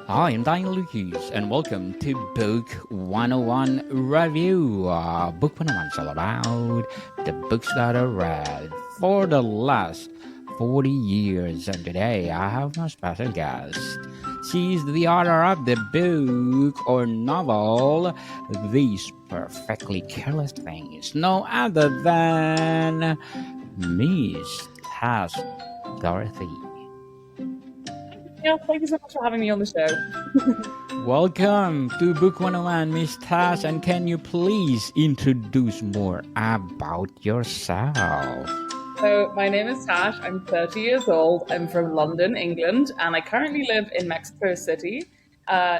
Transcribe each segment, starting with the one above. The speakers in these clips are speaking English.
Hi, I'm Daniel Lucas, and welcome to Book 101 Review. Book 101 is all about the books that I read for the last 40 years. And today I have my special guest. She's the author of the book or novel, These Perfectly Careless Things, no other than Miss Tash Doherty. Yeah, thank you so much for having me on the show. Welcome to Book 101, Miss Tash, and can you please introduce more about yourself? So, my name is Tash. I'm 30 years old. I'm from London, England, and I currently live in Mexico City.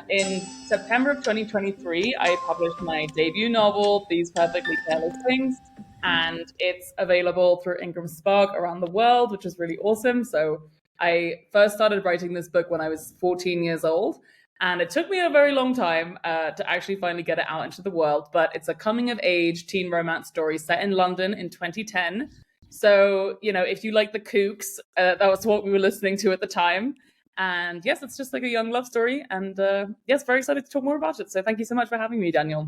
In September of 2023, I published my debut novel, These Perfectly Careless Things, and it's available through Ingram Spark around the world, which is really awesome. So, I first started writing this book when I was 14 years old. And it took me a very long time to actually finally get it out into the world. But it's a coming of age teen romance story set in London in 2010. So, if you like the Kooks, that was what we were listening to at the time. And yes, it's just like a young love story. And yes, very excited to talk more about it. So thank you so much for having me, Daniel.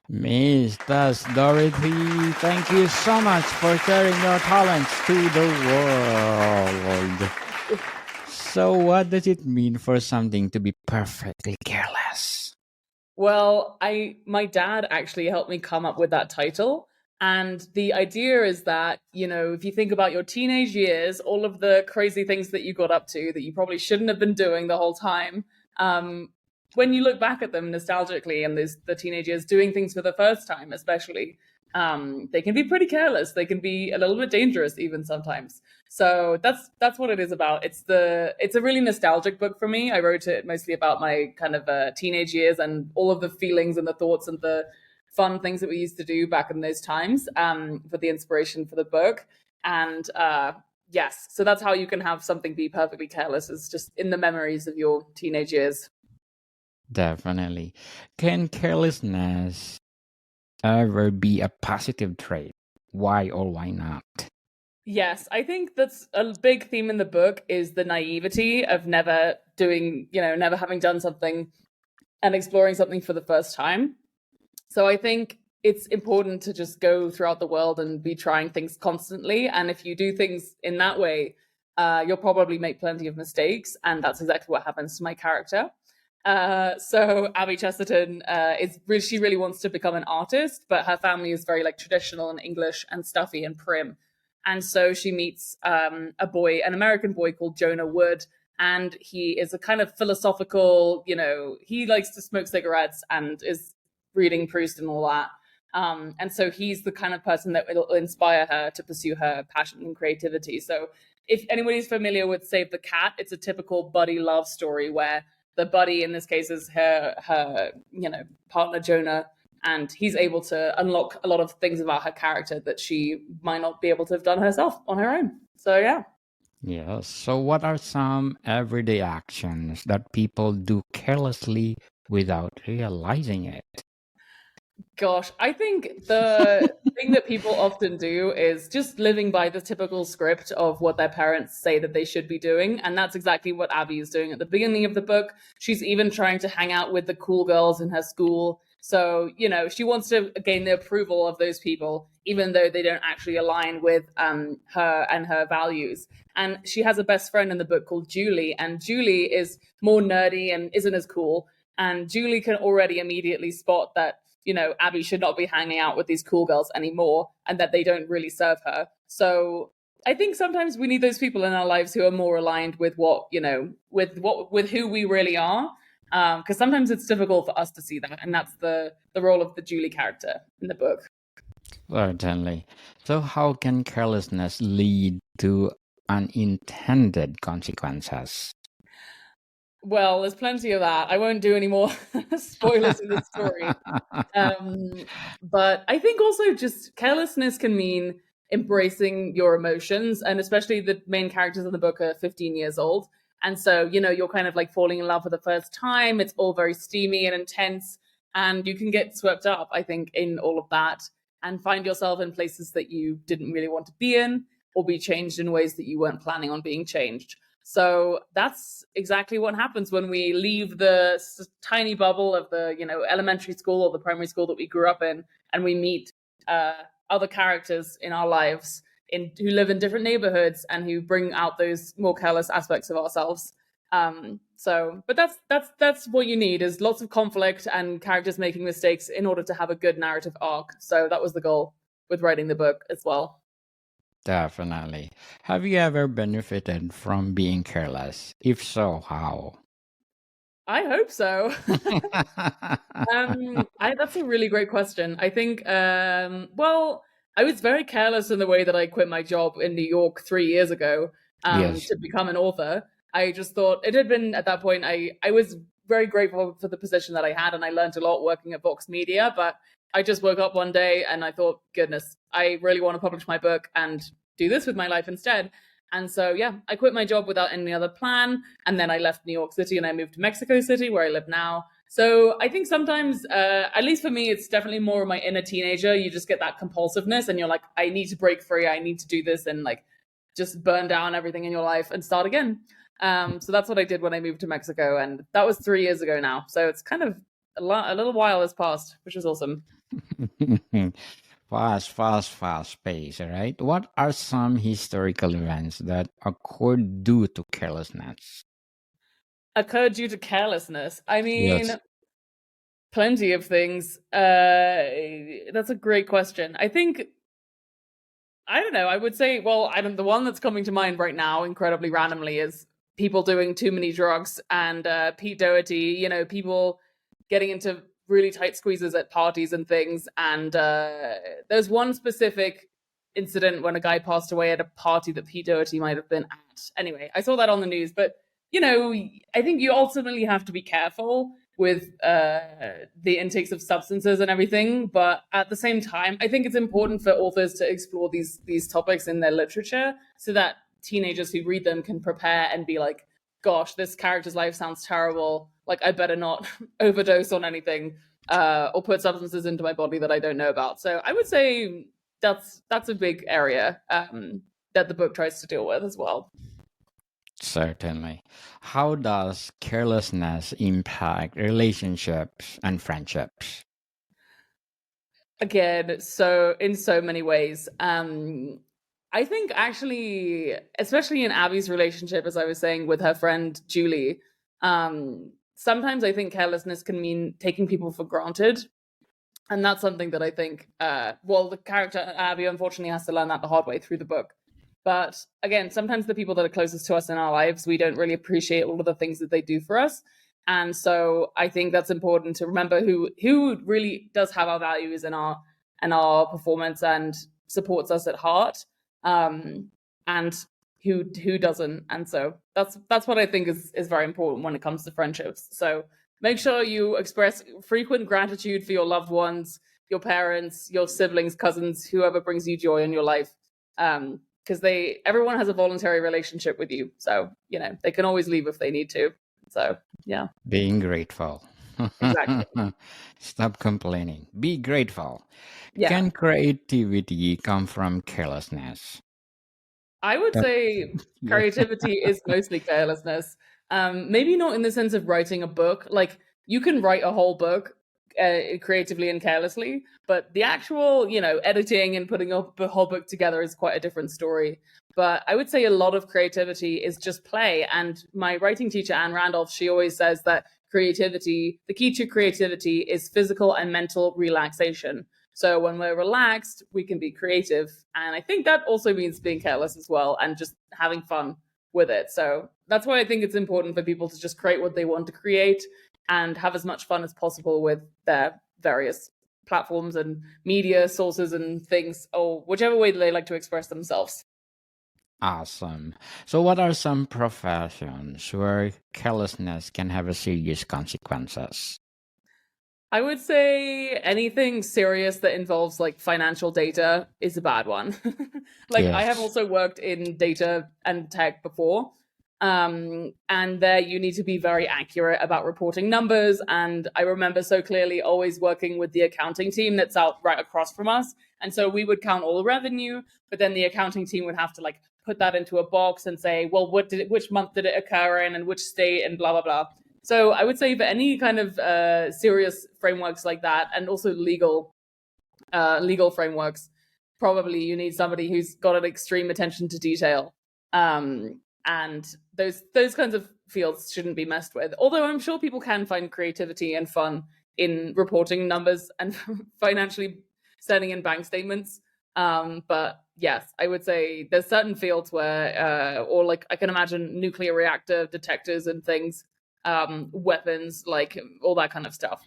Miss Tash Doherty, thank you so much for sharing your talents to the world. So, what does it mean for something to be perfectly careless? Well, my dad actually helped me come up with that title. And the idea is that, if you think about your teenage years, all of the crazy things that you got up to that you probably shouldn't have been doing the whole time, when you look back at them nostalgically and the teenage years doing things for the first time, especially, they can be pretty careless. They can be a little bit dangerous even sometimes. So that's what it is about. It's a really nostalgic book for me. I wrote it mostly about my kind of teenage years and all of the feelings and the thoughts and the fun things that we used to do back in those times for the inspiration for the book. And yes, so that's how you can have something be perfectly careless, is just in the memories of your teenage years. Definitely. Can carelessness ever be a positive trait? Why or why not? Yes, I think that's a big theme in the book is the naivety of never doing, never having done something and exploring something for the first time. So I think it's important to just go throughout the world and be trying things constantly. And if you do things in that way, you'll probably make plenty of mistakes. And that's exactly what happens to my character. So Abbie Chesterton she really wants to become an artist, but her family is very like traditional and English and stuffy and prim. And so she meets an American boy called Jonah Wood, and he is a kind of philosophical, he likes to smoke cigarettes and is reading Proust and all that. And so he's the kind of person that will inspire her to pursue her passion and creativity. So if anybody's familiar with Save the Cat, it's a typical buddy love story where the buddy in this case is her partner Jonah, and he's able to unlock a lot of things about her character that she might not be able to have done herself on her own. So yeah. Yes. So, what are some everyday actions that people do carelessly without realizing it? Gosh, I think the thing that people often do is just living by the typical script of what their parents say that they should be doing. And that's exactly what Abbie is doing at the beginning of the book. She's even trying to hang out with the cool girls in her school. So, she wants to gain the approval of those people, even though they don't actually align with her and her values. And she has a best friend in the book called Julie, and Julie is more nerdy and isn't as cool. And Julie can already immediately spot that Abbie should not be hanging out with these cool girls anymore and that they don't really serve her. So I think sometimes we need those people in our lives who are more aligned with with who we really are. Because sometimes it's difficult for us to see that. And that's the role of the Julie character in the book. Certainly. So, how can carelessness lead to unintended consequences? Well, there's plenty of that. I won't do any more spoilers in the story. But I think also just carelessness can mean embracing your emotions. And especially the main characters in the book are 15 years old. And so, you're kind of like falling in love for the first time. It's all very steamy and intense. And you can get swept up, I think, in all of that and find yourself in places that you didn't really want to be in or be changed in ways that you weren't planning on being changed. So that's exactly what happens when we leave the tiny bubble of the, elementary school or the primary school that we grew up in, and we meet other characters in our lives who live in different neighborhoods and who bring out those more careless aspects of ourselves. But that's what you need, is lots of conflict and characters making mistakes in order to have a good narrative arc. So that was the goal with writing the book as well. Definitely. Have you ever benefited from being careless? If so, how? I hope so. That's a really great question. I think, well, I was very careless in the way that I quit my job in New York 3 years ago Yes. to become an author. I just thought it had been, at that point, I was very grateful for the position that I had, and I learned a lot working at Vox Media. But I just woke up one day and I thought, goodness, I really want to publish my book and do this with my life instead. And so, yeah, I quit my job without any other plan. And then I left New York City and I moved to Mexico City, where I live now. So I think sometimes, at least for me, it's definitely more my inner teenager. You just get that compulsiveness and you're like, I need to break free. I need to do this and like just burn down everything in your life and start again. So that's what I did when I moved to Mexico. And that was 3 years ago now. So it's kind of a little while has passed, which is awesome. Fast pace, all right? What are some historical events that occurred due to carelessness? Occurred due to carelessness. I mean, Yes. plenty of things. That's a great question. I think, I don't know. I would say, well, the one that's coming to mind right now, incredibly randomly, is people doing too many drugs and Pete Doherty. People getting into really tight squeezes at parties and things. And there's one specific incident when a guy passed away at a party that Pete Doherty might have been at. Anyway, I saw that on the news. But I think you ultimately have to be careful with the intakes of substances and everything. But at the same time, I think it's important for authors to explore these topics in their literature so that teenagers who read them can prepare and be like, gosh, this character's life sounds terrible. Like, I better not overdose on anything or put substances into my body that I don't know about. So I would say that's a big area that the book tries to deal with as well. Certainly. How does carelessness impact relationships and friendships? Again, so in so many ways. I think actually, especially in Abbie's relationship, as I was saying, with her friend Julie, sometimes I think carelessness can mean taking people for granted. And that's something that I think, the character Abbie unfortunately has to learn that the hard way through the book. But again, sometimes the people that are closest to us in our lives, we don't really appreciate all of the things that they do for us. And so I think that's important to remember who really does have our values and our performance and supports us at heart, and who doesn't. And so that's what I think is very important when it comes to friendships. So make sure you express frequent gratitude for your loved ones, your parents, your siblings, cousins, whoever brings you joy in your life. Because everyone has a voluntary relationship with you. So, they can always leave if they need to. So, yeah. Being grateful. Exactly. Stop complaining. Be grateful. Yeah. Can creativity come from carelessness? I would say creativity is mostly carelessness. Maybe not in the sense of writing a book. Like, you can write a whole book creatively and carelessly, but the actual, editing and putting up a whole book together is quite a different story. But I would say a lot of creativity is just play. And my writing teacher, Anne Randolph, she always says that the key to creativity is physical and mental relaxation. So when we're relaxed, we can be creative. And I think that also means being careless as well and just having fun with it. So that's why I think it's important for people to just create what they want to create and have as much fun as possible with their various platforms and media sources and things, or whichever way they like to express themselves. Awesome. So, what are some professions where carelessness can have a serious consequences? I would say anything serious that involves like financial data is a bad one. Like, I have Yes. also worked in data and tech before. And there you need to be very accurate about reporting numbers. And I remember so clearly always working with the accounting team that's out right across from us. And so we would count all the revenue, but then the accounting team would have to like put that into a box and say, well, which month did it occur in, and which state, and blah blah blah. So I would say for any kind of serious frameworks like that, and also legal frameworks, probably you need somebody who's got an extreme attention to detail. And those kinds of fields shouldn't be messed with. Although I'm sure people can find creativity and fun in reporting numbers and financially sending in bank statements. But yes, I would say there's certain fields where, or like I can imagine nuclear reactor detectors and things, weapons, like all that kind of stuff.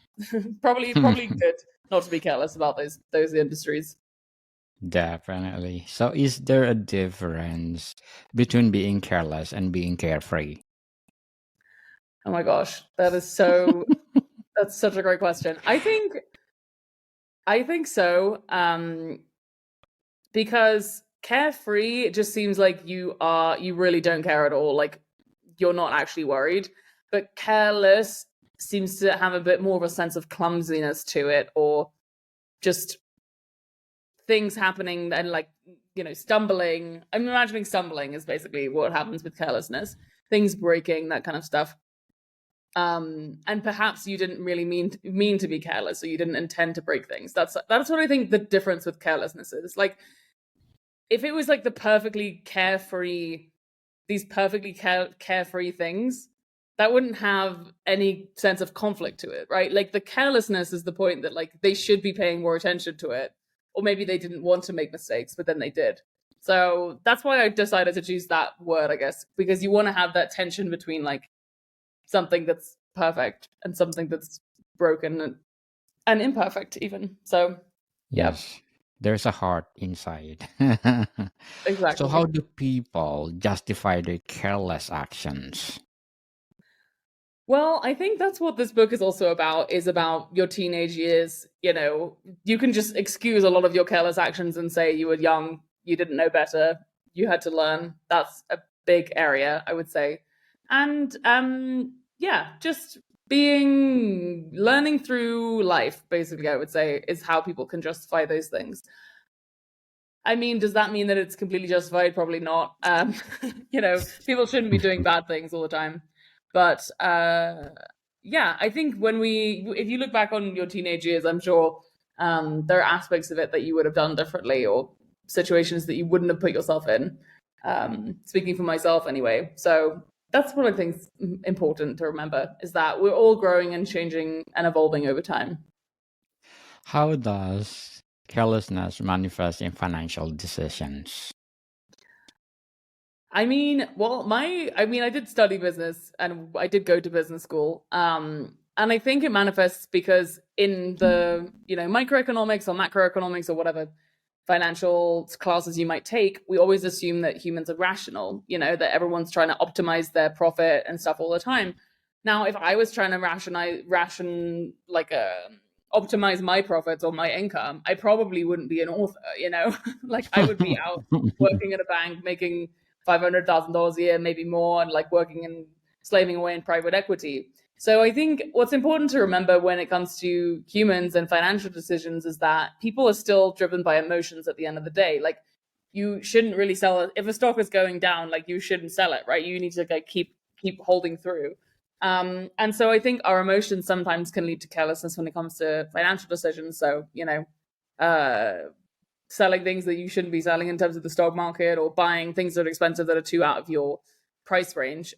probably good not to be careless about those industries. Definitely. So, is there a difference between being careless and being carefree? Oh my gosh, that's such a great question. I think so. Because carefree, it just seems like you really don't care at all. Like you're not actually worried. But careless seems to have a bit more of a sense of clumsiness to it, or just things happening and like, stumbling. I'm imagining stumbling is basically what happens with carelessness. Things breaking, that kind of stuff. And perhaps you didn't really mean to be careless, or you didn't intend to break things. That's what I think the difference with carelessness is. Like, if it was like the perfectly carefree, these perfectly carefree things, that wouldn't have any sense of conflict to it, right? Like the carelessness is the point that like they should be paying more attention to it, or maybe they didn't want to make mistakes, but then they did. So that's why I decided to choose that word, I guess, because you want to have that tension between like something that's perfect and something that's broken and imperfect even. So yeah. Yes, there's a heart inside. Exactly. So, how do people justify their careless actions? Well, I think that's what this book is also about, is about your teenage years. You can just excuse a lot of your careless actions and say you were young, you didn't know better, you had to learn. That's a big area, I would say. And yeah, just learning through life, basically, I would say, is how people can justify those things. I mean, does that mean that it's completely justified? Probably not. People shouldn't be doing bad things all the time. But yeah, I think if you look back on your teenage years, I'm sure there are aspects of it that you would have done differently, or situations that you wouldn't have put yourself in. Speaking for myself, anyway. So that's what I think is important to remember, is that we're all growing and changing and evolving over time. How does carelessness manifest in financial decisions? I mean, I did study business and I did go to business school. And I think it manifests because in the, microeconomics or macroeconomics or whatever financial classes you might take, we always assume that humans are rational, that everyone's trying to optimize their profit and stuff all the time. Now, if I was trying to optimize my profits or my income, I probably wouldn't be an author, like I would be out working at a bank making $500,000 a year, maybe more, and like working and slaving away in private equity. So I think what's important to remember when it comes to humans and financial decisions is that people are still driven by emotions at the end of the day. Like you shouldn't really sell it. If a stock is going down, like you shouldn't sell it, right? You need to like keep holding through. And so I think our emotions sometimes can lead to carelessness when it comes to financial decisions. So, selling things that you shouldn't be selling in terms of the stock market, or buying things that are expensive that are too out of your price range.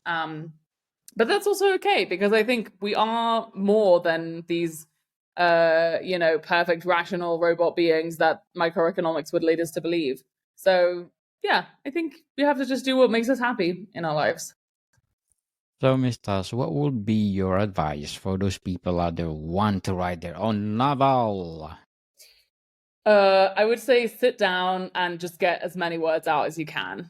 But that's also okay, because I think we are more than these, perfect, rational robot beings that microeconomics would lead us to believe. So, yeah, I think we have to just do what makes us happy in our lives. So, Miss Tash, what would be your advice for those people out there who want to write their own novel? I would say sit down and just get as many words out as you can.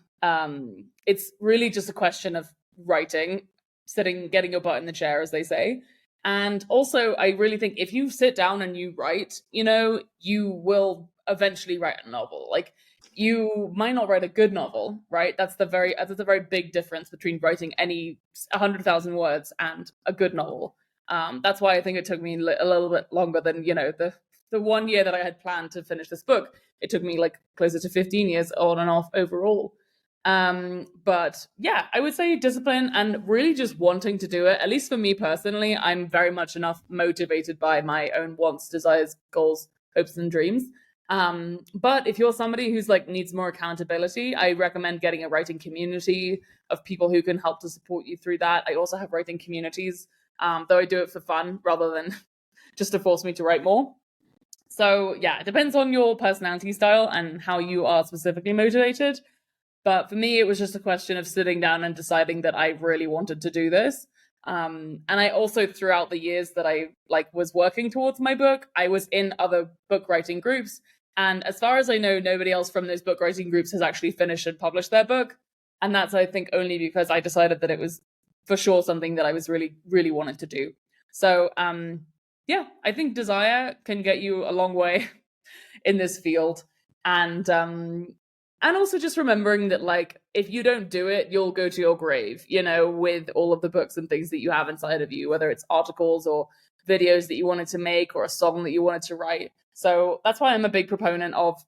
It's really just a question of writing, getting your butt in the chair, as they say. And also, I really think if you sit down and you write, you will eventually write a novel. Like you might not write a good novel, right? That's a very big difference between writing 100,000 words and a good novel. That's why I think it took me a little bit longer than the 1 year that I had planned to finish this book. It took me like closer to 15 years on and off overall. But yeah, I would say discipline and really just wanting to do it. At least for me personally, I'm very much enough motivated by my own wants, desires, goals, hopes, and dreams. But if you're somebody who's like needs more accountability, I recommend getting a writing community of people who can help to support you through that. I also have writing communities, though I do it for fun rather than just to force me to write more. So yeah, it depends on your personality style and how you are specifically motivated. But for me, it was just a question of sitting down and deciding that I really wanted to do this. And I also, throughout the years that I like was working towards my book, I was in other book writing groups. And as far as I know, nobody else from those book writing groups has actually finished and published their book. And that's, I think, only because I decided that it was for sure something that I was really, really wanted to do. So, yeah, I think desire can get you a long way in this field. And also just remembering that, like, if you don't do it, you'll go to your grave, you know, with all of the books and things that you have inside of you, whether it's articles or videos that you wanted to make or a song that you wanted to write. So that's why I'm a big proponent of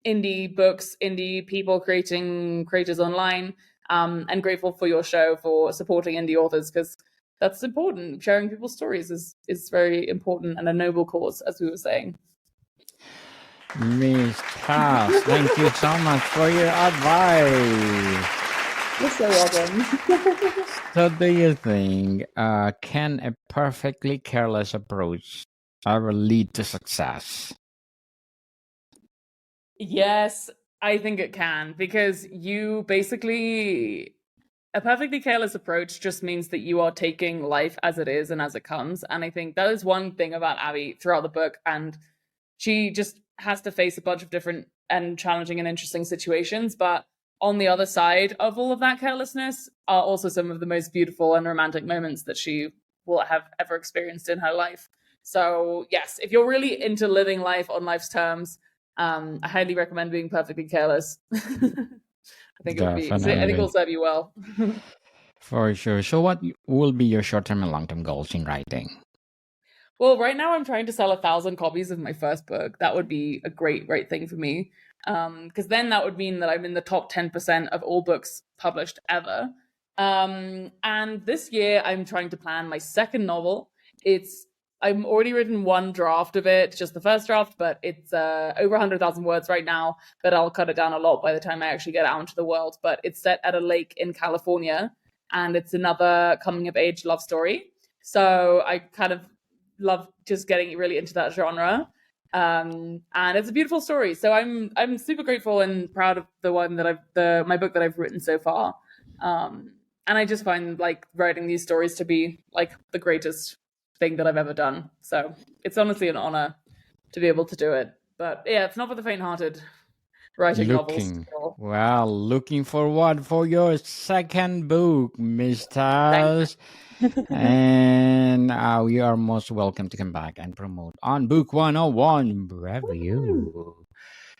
indie books, indie people creating creators online, and grateful for your show for supporting indie authors, because that's important. Sharing people's stories is very important and a noble cause, as we were saying. Miss Tash, thank you so much for your advice. You're so welcome. So, do you think can a perfectly careless approach ever lead to success? Yes, I think it can, because you basically, a perfectly careless approach just means that you are taking life as it is and as it comes. And I think that is one thing about Abbie throughout the book. And she just has to face a bunch of different and challenging and interesting situations. But on the other side of all of that carelessness are also some of the most beautiful and romantic moments that she will have ever experienced in her life. So yes, if you're really into living life on life's terms, I highly recommend being perfectly careless. I think I think it'll serve you well. For sure. So, what will be your short-term and long-term goals in writing? Well, right now I'm trying to sell 1,000 copies of my first book. That would be a great thing for me, because then that would mean that I'm in the top 10% of all books published ever. And this year I'm trying to plan my second novel. I'm already written one draft of it, just the first draft, but it's over 100,000 words right now. But I'll cut it down a lot by the time I actually get out into the world. But it's set at a lake in California, and it's another coming of age love story. So I kind of love just getting really into that genre, and it's a beautiful story. So I'm super grateful and proud of the one that my book that I've written so far. And I just find like writing these stories to be like the greatest thing that I've ever done. So it's honestly an honor to be able to do it. But yeah, it's not for the faint-hearted. Writing novels. Well, looking forward for your second book, Miss Tash. And you are most welcome to come back and promote on Book 101 Review.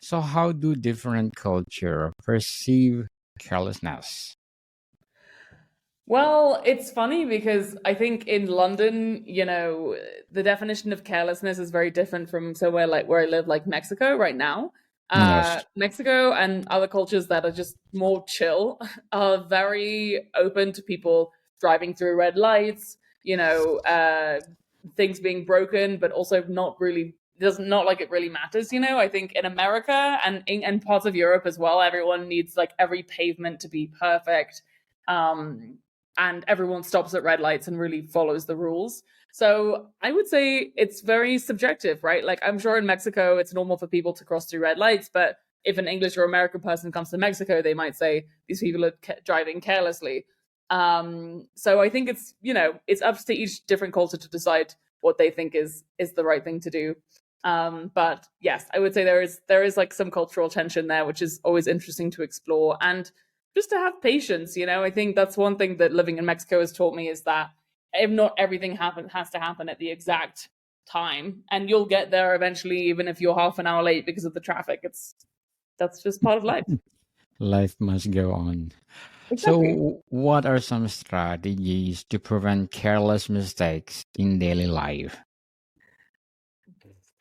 So, how do different culture perceive carelessness? Well, it's funny because I think in London, you know, the definition of carelessness is very different from somewhere like where I live, like Mexico right now. Yes. Mexico and other cultures that are just more chill are very open to people driving through red lights, you know, things being broken, but also not really, not like it really matters, you know. I think in America and parts of Europe as well, everyone needs like every pavement to be perfect. And everyone stops at red lights and really follows the rules. So I would say it's very subjective, right? Like I'm sure in Mexico, it's normal for people to cross through red lights, but if an English or American person comes to Mexico, they might say these people are driving carelessly. So I think it's, you know, it's up to each different culture to decide what they think is the right thing to do. But yes, I would say there is like some cultural tension there, which is always interesting to explore. And just to have patience, you know. I think that's one thing that living in Mexico has taught me, is that if not everything has to happen at the exact time, and you'll get there eventually, even if you're half an hour late because of the traffic. That's just part of life. Life must go on. Exactly. So, what are some strategies to prevent careless mistakes in daily life?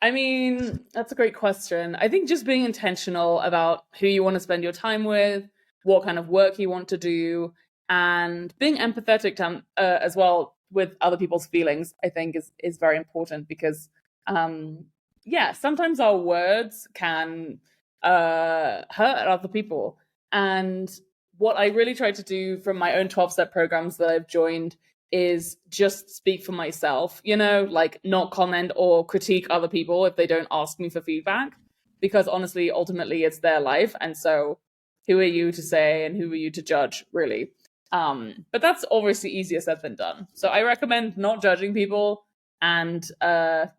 I mean, that's a great question. I think just being intentional about who you want to spend your time with, what kind of work you want to do, and being empathetic to, as well with other people's feelings, I think is very important because sometimes our words can hurt other people. And what I really try to do from my own 12-step programs that I've joined is just speak for myself, like not comment or critique other people if they don't ask me for feedback, because honestly, ultimately it's their life. And so who are you to say and who are you to judge, really? But that's obviously easier said than done. So I recommend not judging people and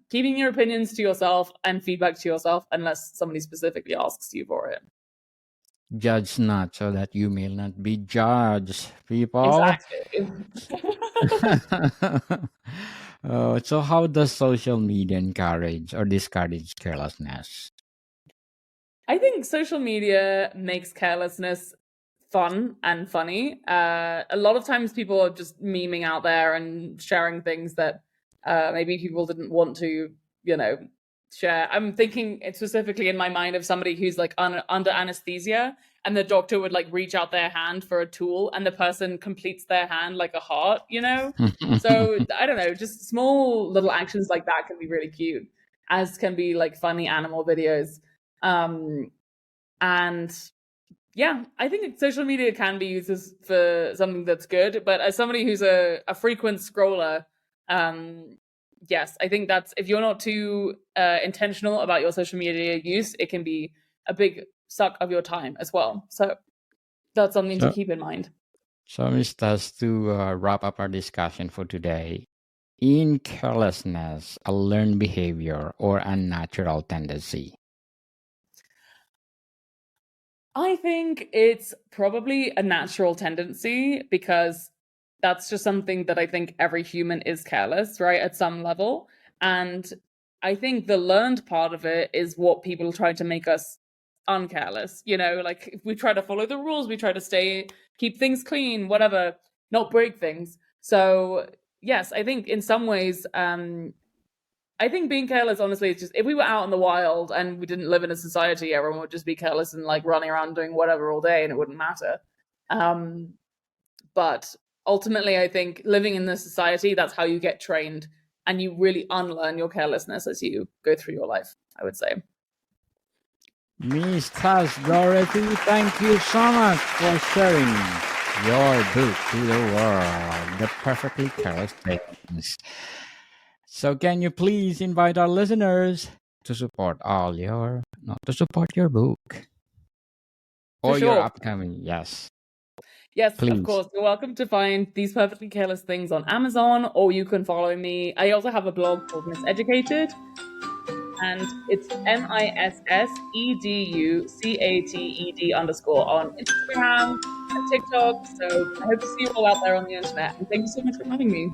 keeping your opinions to yourself and feedback to yourself unless somebody specifically asks you for it. Judge not, so that you may not be judged, people. Exactly. So how does social media encourage or discourage carelessness? I think social media makes carelessness fun and funny. A lot of times people are just memeing out there and sharing things that maybe people didn't want to, share. I'm thinking specifically in my mind of somebody who's like under anesthesia, and the doctor would like reach out their hand for a tool and the person completes their hand like a heart, So I don't know, just small little actions like that can be really cute, as can be like funny animal videos. And yeah, I think social media can be used for something that's good, but as somebody who's a frequent scroller, yes, I think that's, if you're not too intentional about your social media use, it can be a big suck of your time as well. So that's something to keep in mind. So, Ms. Tash, to wrap up our discussion for today, in carelessness, a learned behavior or unnatural tendency? I think it's probably a natural tendency, because that's just something that I think every human is careless, right, at some level. And I think the learned part of it is what people try to make us uncareless. Like if we try to follow the rules, we try to keep things clean, whatever, not break things. So yes, I think in some ways, I think being careless, honestly, is just, if we were out in the wild and we didn't live in a society, everyone would just be careless and like running around doing whatever all day and it wouldn't matter. But ultimately, I think living in this society, that's how you get trained and you really unlearn your carelessness as you go through your life, I would say. Miss Tash Doherty, thank you so much for sharing your book to the world, The Perfectly Careless Things. So can you please invite our listeners to support your book or your upcoming, yes. Yes, please. Of course. You're welcome to find These Perfectly Careless Things on Amazon, or you can follow me. I also have a blog called Miseducated, and it's MISSEDUCATED _ on Instagram and TikTok. So I hope to see you all out there on the internet. And thank you so much for having me.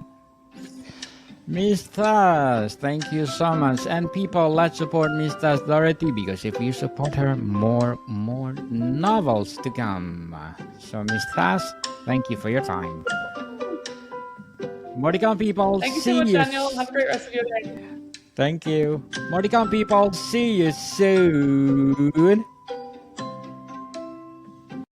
Miss Tash, thank you so much. And people, let's support Miss Tash Doherty, because if you support her, more novels to come. So Miss Tash, thank you for your time. More to come, people. Thank you so much, Daniel. Have a great rest of your day. Thank you. More to come, people. See you soon.